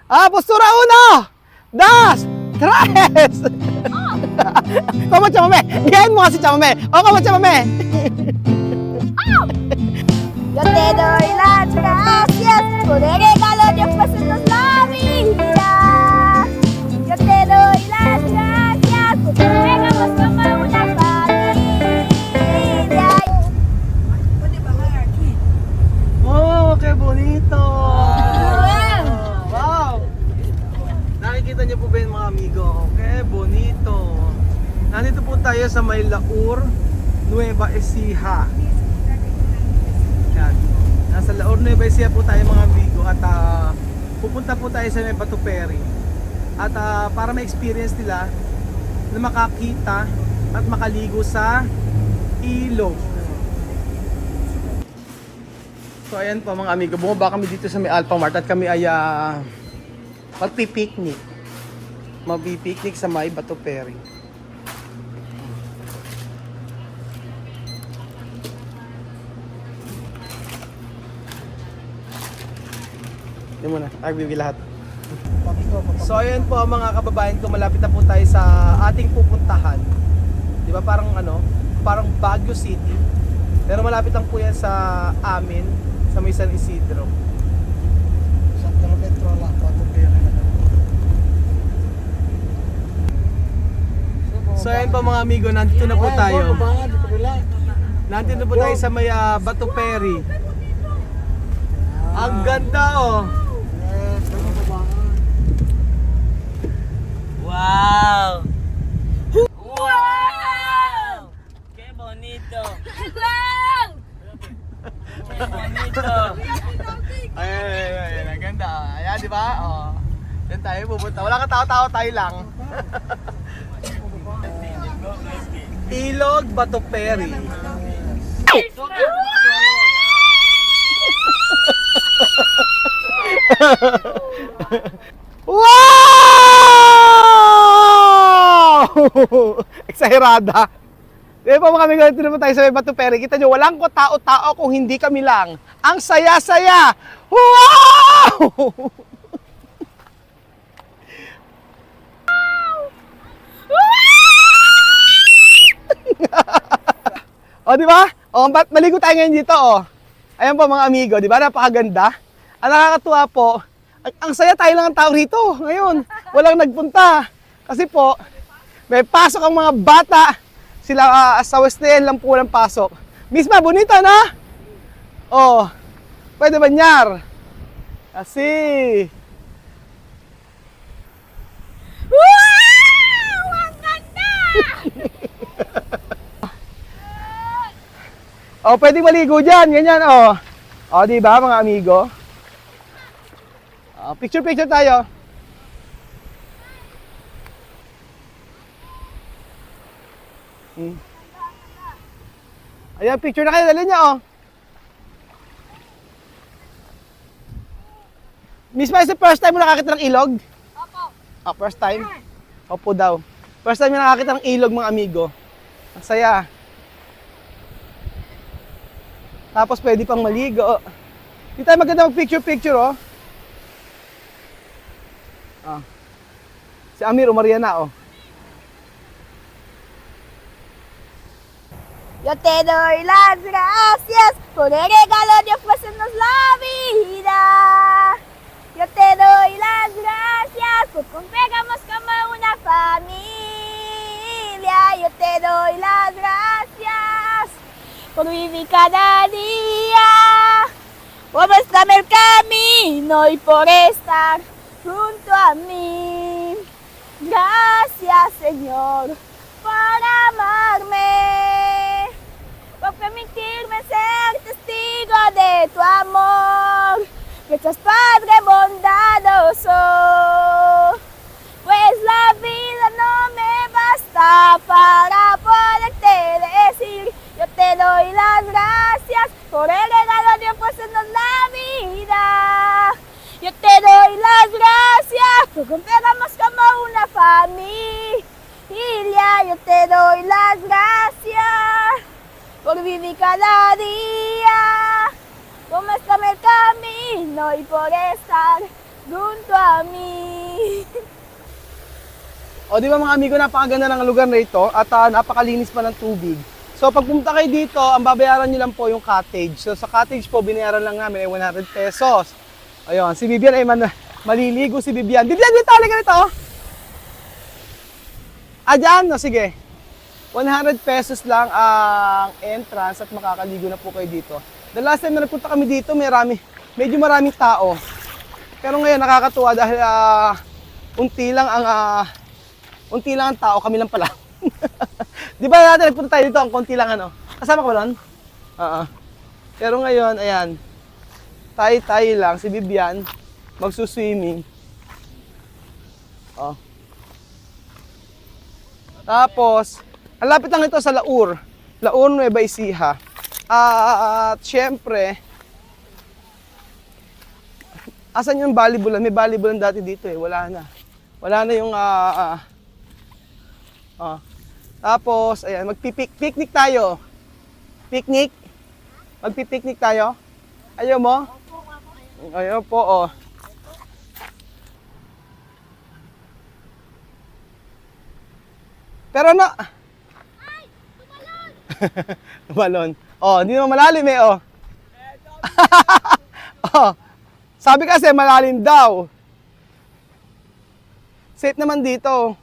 Postura 1, 2, 3. ¿Cómo, chamamé? Bien mo kasi, chamamé. O, ¿cómo, chamamé? Yo te doy las gracias por el regalo de ofrecernos la vida. Yo te doy las gracias porque pegamos como una familia. Oh, qué bonito! Wow! Nakikita niyo po ba yung mga amigo? Que bonito! Nandito po tayo sa may Laur, Nueva Ecija. Yan. Nasa Laur, Nueva Ecija po tayo mga amigo at pupunta po tayo sa may Batuperi. At para ma-experience nila na makakita at makaligo sa ilog. So ayan po mga amigo, bumaba kami dito sa may Alphamart at kami ay magpipiknik. Magpipiknik sa may Batuperi. Yan muna, bibili lahat. So ayan po mga kababayan ko, malapit na po tayo sa ating pupuntahan. Di ba parang parang Baguio City. Pero malapit lang po yan sa amin, sa may San Isidro. Sa kilometro lang, 4 kaya na. So ayan po mga amigo, nandito na po tayo. Ang Nandito na po tayo sa may Batuperi. Ang ganda oh. Wow! Wow! ¡Qué bonito! Wow! ¡Qué bonito! Ay, ang ganda. Ayan, di ba? Oh. Yan tayo pupunta. Wala ka tao-tao, tayo lang. Ilog Batuperi. Wow! Exagerada. Di ba mga amigo, dito naman tayo sa may Batuperi. Kita nyo, walang tao-tao kung hindi kami lang. Ang saya-saya! Wow! O, di ba? O, maligo tayo ngayon dito, o. Ayan po mga amigo, di ba? Napakaganda. Ang nakakatuwa po, ang saya tayo lang ang tao rito ngayon. Walang nagpunta. Kasi po, may pasok ang mga bata. Sila sa Wesleyan lang po walang pasok. Misma, bonito, no? Oh, pwede ba nyar? Kasi. Wow! Ang ganda! Oh, pwede maligo dyan, ganyan, oh. Oh, di ba mga amigo? Picture tayo. Ayan, picture na kayo, dali niya, oh. Miss Ma, is the first time mo nakakita ng ilog? Opo. Ah, first time? Opo daw. First time mo nakakita ng ilog, mga amigo. Ang saya. Tapos pwede pang maligo. Di tayo maganda mag-picture, oh. Ah. Si Amir, umaria na, oh. Yo te doy las gracias por el regalo de ofrecernos la vida. Yo te doy las gracias porque pegamos como una familia. Yo te doy las gracias por vivir cada día, por mostrarme el camino y por estar junto a mí. Gracias, Señor, por amarme, por permitirme ser testigo de tu amor. Gracias, Padre bondadoso, pues la vida no me basta para poderte decir. Yo te doy las gracias por el regalo de ofrecernos la vida. Yo te doy las gracias porque pegamos como una familia. Yo te doy las gracias por vivir cada día, por mostrarme el camino y por estar junto a mí. O di ba mga amigo, napakaganda ng lugar na ito at napakalinis pa ng tubig. So pag pumunta kayo dito, ang babayaran nyo lang po yung cottage. So sa cottage po, binayaran lang namin ay 100 pesos. Ayun, si Bibian ay maliligo si Bibian. Bibian, dito, halika rito. Dyan, no, sige. 100 pesos lang ang entrance at makakaligo na po kayo dito. The last time na nagpunta kami dito, medyo maraming tao. Pero ngayon nakakatuwa dahil unti lang ang tao, kami lang pala. Di ba natin nagpunta tayo dito, ang konti lang ano? Kasama ka ba nun? Oo. Pero ngayon, ayan. Tayo lang, si Bibian, magsuswimming. Oh. Tapos, ang lapit lang ito sa Laur. Laur, Nueva Ecija. At syempre, asan yung volleyballan? May volleyballan dati dito eh, wala na. Wala na yung Tapos, ayan, magpipiknik tayo. Picnic? Magpipiknik tayo? Ayaw mo? Ayaw po, oh. Pero na... Ay! Tumalon! Tumalon. Oh, hindi naman malalim eh, oh. Oh. Sabi kasi malalim daw. Safe naman dito.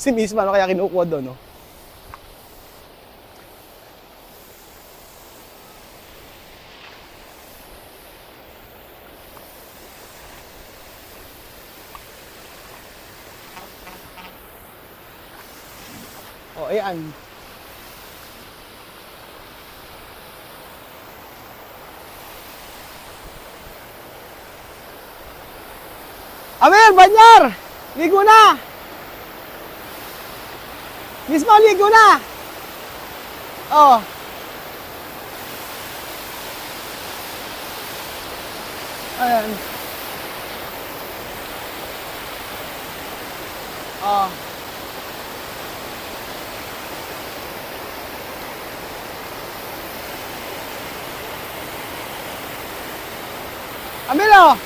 Si Miss, ano kaya kinukuha doon, no? Oh, ayan. Amir, Banyar! Ligo na! Mismo, ligo na! Oh. Ayan. Oh. Amir, oh!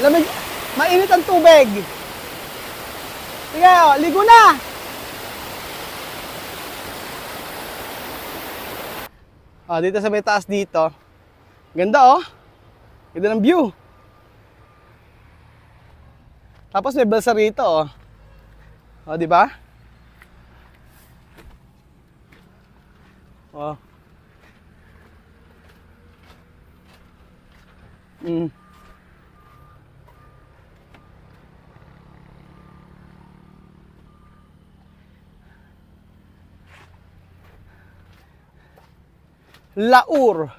Lamig, mainit ang tubig. Sige, oh, ligo na. Oh, dito sa may taas dito. Ganda, oh. Ganda ng view. Tapos may balsa rito, oh. Oh, di ba? Oh. Laur.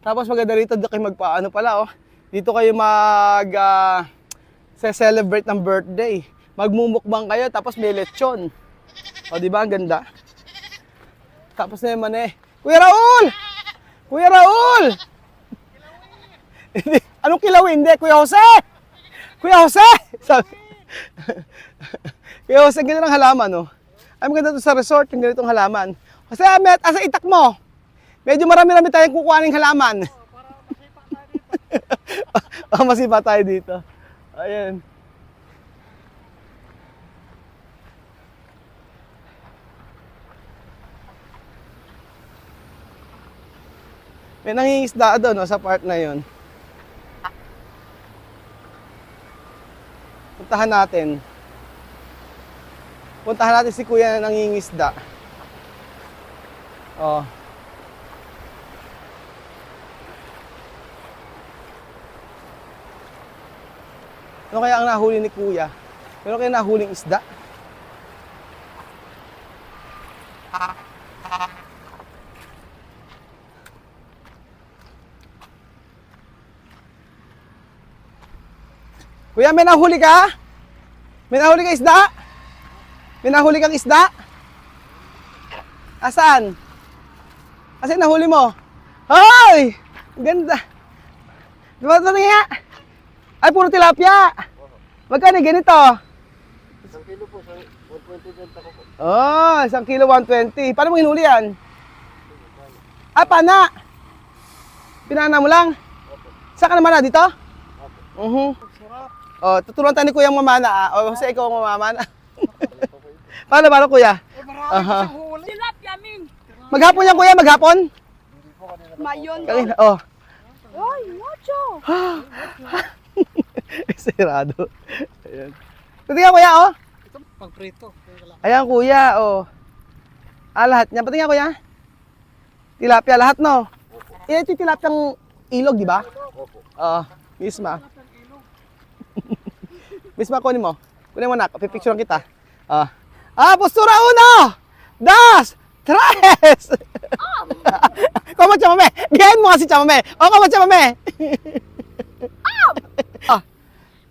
Tapos maganda rito, dito kayo magpaano pala, oh. Dito kayo celebrate ng birthday. Magmumukbang kayo, tapos may lechon. O, di ba? Ang ganda. Tapos na naman eh. Kuya Raul! Kuya Raul! Anong kilawin? Hindi, Kuya Jose! Kuya Jose! Kuya Jose, ang ganda ng halaman, oh. Ay, maganda to sa resort, yung ganitong halaman. Kasi, Ahmed, asa itak mo? Medyo marami-rami tayong kukuhaning halaman. Para masipa tayo dito. Ayan. May nangingisda doon, no, sa part na yun. Puntahan natin. Puntahan natin si Kuya na nangingisda. Oh. Ano kaya ang nahuli ni Kuya? Ano kaya nahuling isda? Kuya, may nahuli ka? May nahuli ka isda? May nahuli kang isda? Asan? Asan nahuli mo? Hoy! Ganda! Diba, tingin nga? Ay, puro tilapia. Magkano ganito? 1 kilo po, 120 benta ko po. Oh, 1 kilo 120. Paano mo hinuli yan? Ah, pana. Pinana mo lang? Saan ka naman na? Dito? Sarap. Oh, tuturuan tayo ni Kuya mamana. Ah. O, kasi ikaw ang mamamana. Paano, Kuya? Marami Aha. siyang huli. Tilapia, Ming. Maghapon yan, Kuya, maghapon? Mayon. Kanina, oh. Ay, mucho. Sirado. Ayan. Patingin Kuya, oh. Ito, pang prito. Ayan, Kuya, oh. Ah, lahat niya. Patingin Kuya. Tilapia, lahat, no? Yan, ito yung tilapiyang ilog, di ba? Oo, misma. Misma, kunin mo. Kunin mo na, pipicturean kita. Postura 1, 2, 3! Como chamame? Gayahin mo kasi chamame. O, como chamame?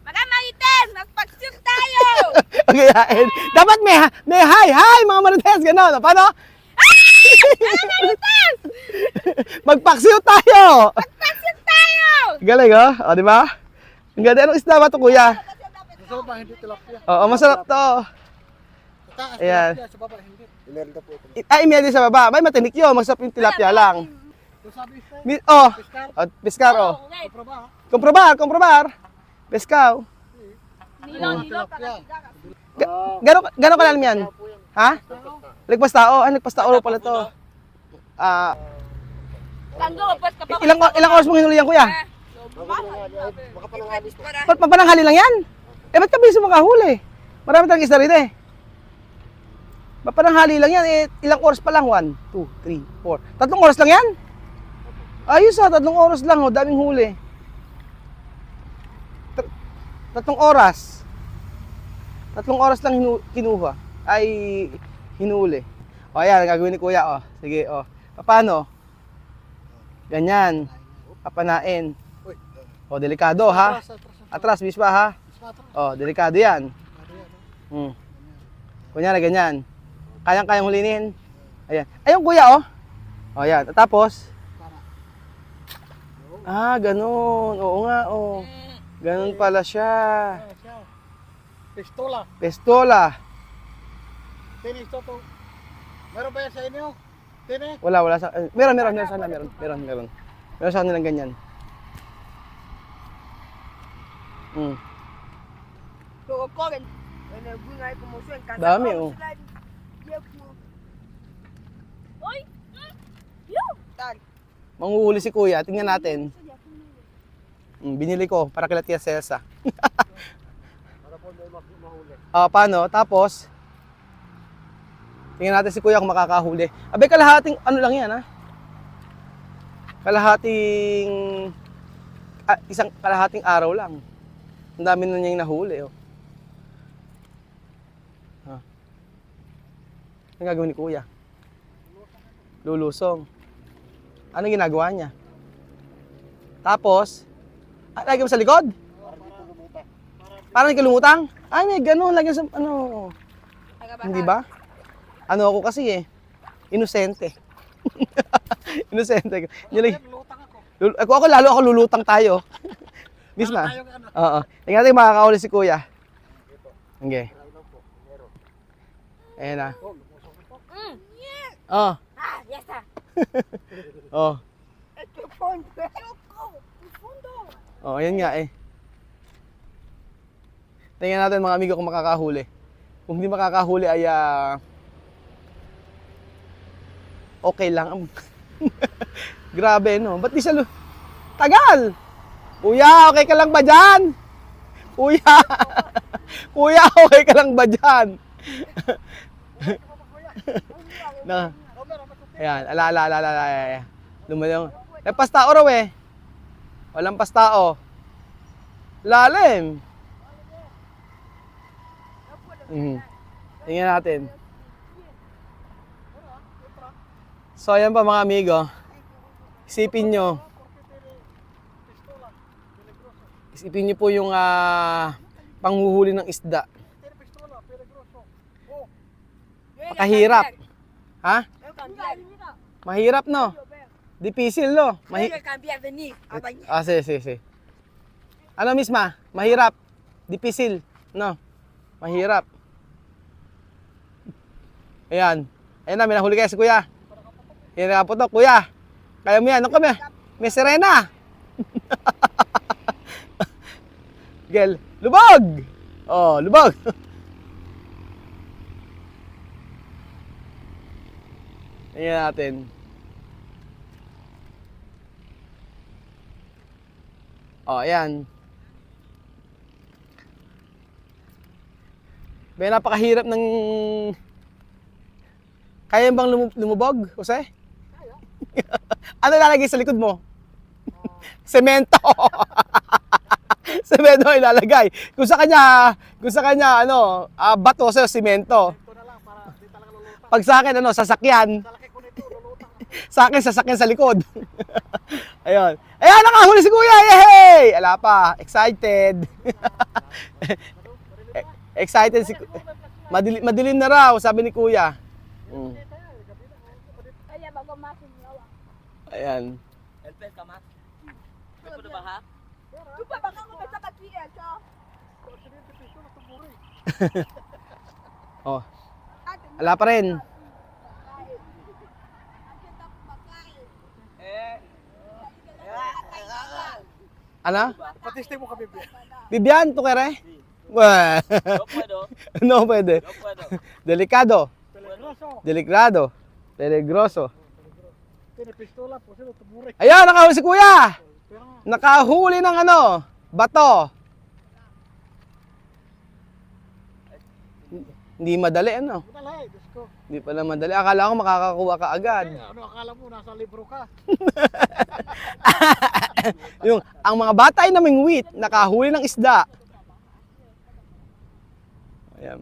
Mga marites, magpag-shoot tayo. Gayahin. Dapat may hi, mga marites, gano'n. Paano? Magpaksiw tayo! Magpag-shoot tayo. Galing, oh. O, di ba? Ang ganda. Anong isda ba ito, Kuya? Sa baba, hindi tilapia. Oo, masarap to. Sa taas, Ayan. tilapia. Sa baba, hindi. Imelda po ito. Ay, imedi sa baba. May matinik yun. Masarap yung tilapia lang. Ito sabi sa Piskar. Piskar. Piskar, oh. Okay. Proba ha. Komprobar. Piskaw. Nilo. Tilapia. Gano'ng kalalim yan? Ha? Lagpas tao. Ay, lagpas tao pala to. Tango, pas ka pa. Ilang oras mong hinuli yan, Kuya? Baka pa nangalis po. Ba't mapananghali lang yan? Eh, ba't ka biso makahuli? Marami tayong isda rin eh. Mapananghali lang yan, eh, ilang oras pa lang? 1, 2, 3, 4. 3 oras lang yan? Ayos 3 oras lang, oh, daming huli. 3 oras. 3 oras lang kinuha. Ay, hinuli. O, ayan, gagawin ni Kuya, oh. Sige, oh. Paano? Ganyan. Papanain. O, delikado, ha? Atras, bispa, ha? O, delikado yan. Kunyari, ganyan. Kayang-kayang hulinin. Ayan. Ayun, Kuya, oh. O, ayan. Tapos? Ganun. Oo nga, oh. Ganun pala siya. Pistola. Pistola. Tinis to. Meron ba yan sa inyo? Tinis? Wala sa... Meron sana, meron. Meron sa kanilang ganyan. Dami, oh. Oy! Yo! Manghuhuli si Kuya. Tingnan natin. Binili ko para kila Tia Celsa. Para po may mahuli. Paano? Tapos, tingnan natin si Kuya kung makakahuli. Abe, kalahating, ano lang yan, ha? Isang kalahating araw lang. Ang dami na niyang nahuli, oh. Ano gagawin ni Kuya? Lulusong. Ano ginagawa niya? Tapos, lagay mo sa likod? Parang hindi ka lumutang? Ay, may ganun. Lagyan sa, ano. Hindi ba? Ano ako kasi eh. Inosente. Inosente. Lutang ako. Ako lulutang tayo. Misma? Oo. Tingnan natin makakahuli si Kuya. Okay. Ayan na. Oh. Yes, sir. Oh. Fondo. Oh, ayan nga eh. Tingnan natin mga amigo kung makakahuli. Kung hindi makakahuli ay okay lang. Grabe no. Ba't di siya tagal? Kuya, okay ka lang ba dyan? Kuya. Kuya, okay ka lang ba dyan? Na. Ayan, ala. Lumalang. Pastao raw eh. Walang pastao. Lalim. Tingnan natin. So ayan pa mga amigo. Isipin nyo. Isipin nyo po yung panghuhuli ng isda. Pakahirap. Ha? Mahirap no? Difícil no? Sige. Sige. Ano, Misma? Mahirap. Dipisil. No? Mahirap. Ayan. Ayan na, may nahuli kaya si Kuya. Yan na po to, Kuya. Kaya mo yan. Ano kami? May sirena. Gel. Lubog! Oh, lubog. Ayan natin. Oh, ayan. May napakahirap ng... Kaya bang lumubog, Jose? Ano lalagay sa likod mo? Semento. Semento ilalagay. Kung sa kanya ano, bato sa semento. Ito na lang para di talaga lulutang. Pag sa akin ano, sasakyan. Talaki ko nito, lulutang. Sa akin sasakyan sa likod. Ayun. Ayan, nakahuli si Kuya. Yay! Ala pa, excited. Excited si Madilim na raw, sabi ni Kuya. Kaya bago masunawa. Ayan. Elpet ka, Max. May puno ba, ha? Lupa baka ko sa katiya so. Oh. Ala pa rin. Ano? Patiste mo kami. Bibian, tukere? Wah. No puedo. No pwede. No puedo. Delikado. Peligroso. Deligrado. Peligroso. Tiene pistola, po sino tumuri. Ayan, nakahuli si Kuya. Pero nga, Nakahuli ng ano, bato. Hindi madali ano. wala eh, Diyos ko. Hindi pala madali. Akala ko makakakuha ka agad. Eh, ano akala mo, nasa libro ka? Ang mga bata ay namingwit, nakahuli ng isda. Ayan.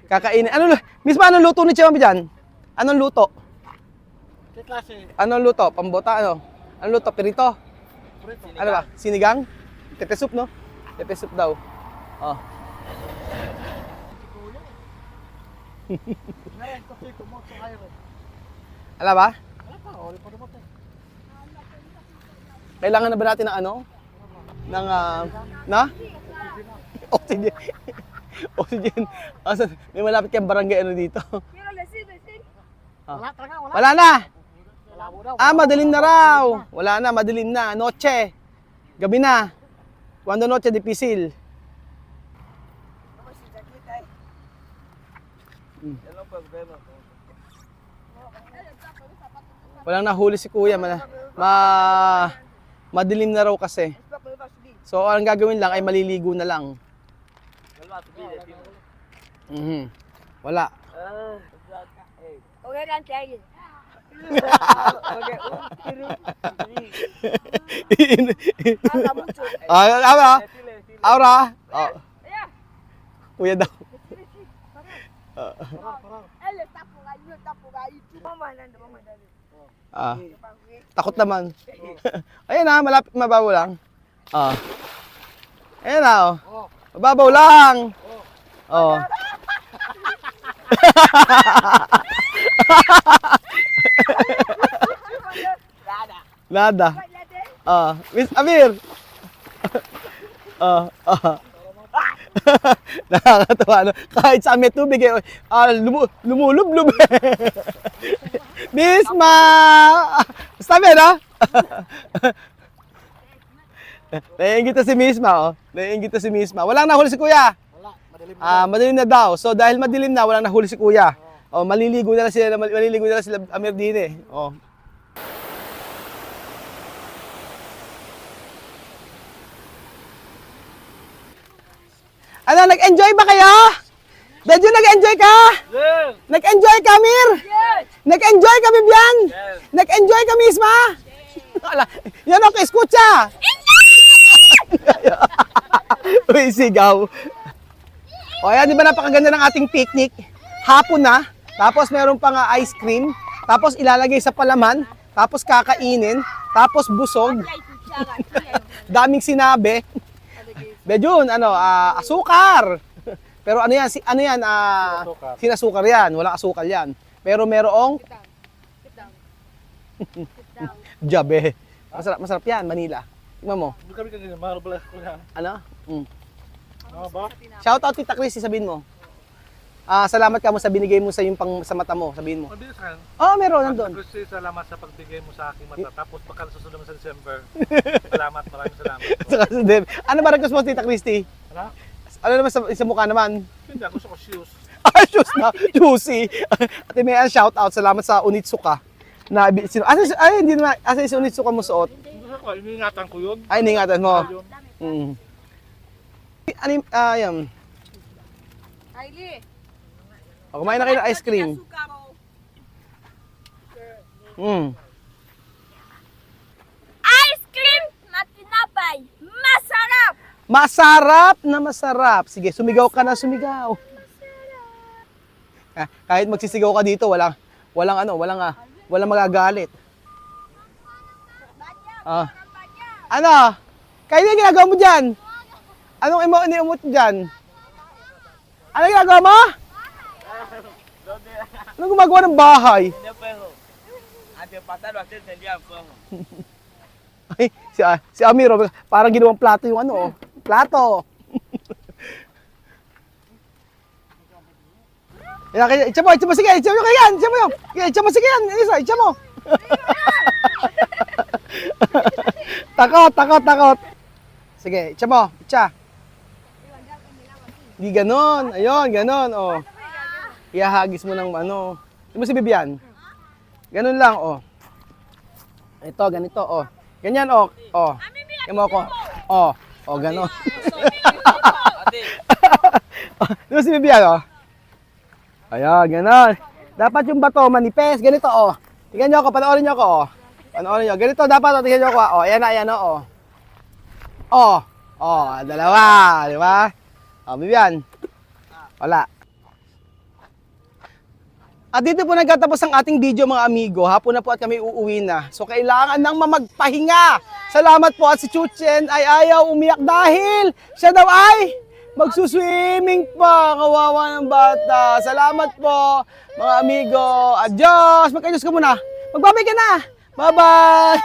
Kakainin. Mismo anong luto ni Chema dyan? Anong luto? Kaya klase, Anong luto? Pambota ano? Anong luto? Pirito? prito. Ano ba? Sinigang? Pepe soup, no? Pepe soup daw. Oh. Ngayon, kasi kumot sa kayo. Ala ba? Wala pa, wala pa naman. Kailangan na ba natin ng ano? Ng, na? Oxygen. Oxygen. May malapit kang barangay ano dito. Pero lesin. Wala talaga, wala. Wala na! Wala mo daw. Madilim na raw. Wala na, madilim na. Noche. Gabi na. Cuando noche difícil. Walang nahuli si Kuya. Madilim na raw kasi. So, ang gagawin lang ay maliligo na lang. Wala. Okay kan tayo. Aura. Aura. Oh. Kuya daw. Ele tapo kayo. Mama nando mama dali. Takot naman. Ayun na, malapit mababaw lang. Ayun na, oh. Mababaw lang. Oh. Nada. Miss Amir. Nakakatawa, no? Kahit sa may tubig, lumulublob. Misma! Sabi, no? Naiingit si Misma, oh. Naiingit si Misma. Walang nahuli si Kuya. Wala, madilim na. Madilim na daw. So dahil madilim na, walang nahuli si Kuya. Oh, maliligo na sila Amir din eh. Oh. Ano, nag-enjoy ba kayo? Medyo nag-enjoy ka? Yeah. Nag-enjoy ka, Amir? Nag-enjoy ka, Bibian? Yes. Nag-enjoy ka, Misma? Yan ako, eskucha! Uy, sigaw. O yan, di ba napakaganda ng ating picnic? Hapon na, tapos meron pang ice cream, tapos ilalagay sa palaman, tapos kakainin, tapos busog. Daming sinabi. Medyo, asukar. Pero ano yan, sinasukar yan, walang asukal yan. Pero merong Jabe. Masarap yan, Manila. Tingnan mo. Hindi kami kanina, marble ko na. Ano? Ano ba? Shout out Tita Chrissy, sabihin mo. Salamat ka mo sa binigay mo sa yung pang sa mata mo, sabihin mo. Mabilis ka. Meron nandun. Kasi salamat sa pagbigay mo sa aking mata. Tapos baka susunod mo sa December. Salamat, maraming salamat. Saka sa Dev. Ano ba request mo, Tita Christy? Ano? Ano naman sa mukha naman? Hindi, gusto ko shoes. Shoes na, juicy. Ate Mayan, shout out. Salamat sa Onitsuka. Na, hindi na, asa yung Onitsuka mo suot? Gusto ko, iniingatan ko yun. Ay, iningatan mo. Yun. Ano yung, yan. Kylie. Kumain na kayo ng ice cream. Ice cream na tinapay. Masarap! Masarap na masarap. Sige, sumigaw ka na, sumigaw. Kahit magsisigaw ka dito, walang magagalit. Ano? Kaya yung ginagawa mo dyan? Anong iniumot mo dyan? Ano ginagawa mo? Anong gumagawa ng bahay? Tenía fuego. Antepasado así encendían fuego. Ay, si Amiro, parang ginawang plato yung ano, plato. Itcha mo, sige, itcha mo yan, itcha mo, sige yan, Elisa, itcha mo. Takot. Sige, itcha mo, itcha. Di ganon, ayun, ganon, oh. Ihahagis mo ng ano. Di mo si Bibian? Ganon lang, oh. Ito, ganito, oh. Ganyan, oh. Oh. Yan mo ako. Oh, ganon. Ate, Di mo si Bibian, oh. Ayan, ganon. Dapat yung bato manipes, ganito, oh. Tingnan nyo ako, panoorin nyo ako, oh. Panoorin nyo. Ganito dapat, oh. Tingnan nyo ako, oh. Ayan na, oh. Dalawa, di ba? Oh, Bibian. Wala. At dito po nagtatapos ang ating video mga amigo. Hapon na po at kami uuwi na. So kailangan nang magpahinga. Salamat po at si Chuchen ay ayaw umiyak dahil siya daw ay magsuswimming pa. Kawawa ng bata. Salamat po mga amigo. Adios. Magkayos ka muna. Magbabay ka na. Bye-bye.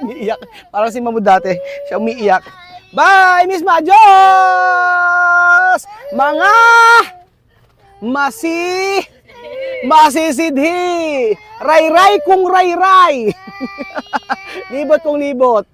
Umiiyak. Parang si Mamu dati. Siya umiiyak. Bye, Miss Ma. Adios. Mga masisidhi. Ray-ray kung ray-ray. Libot kung libot.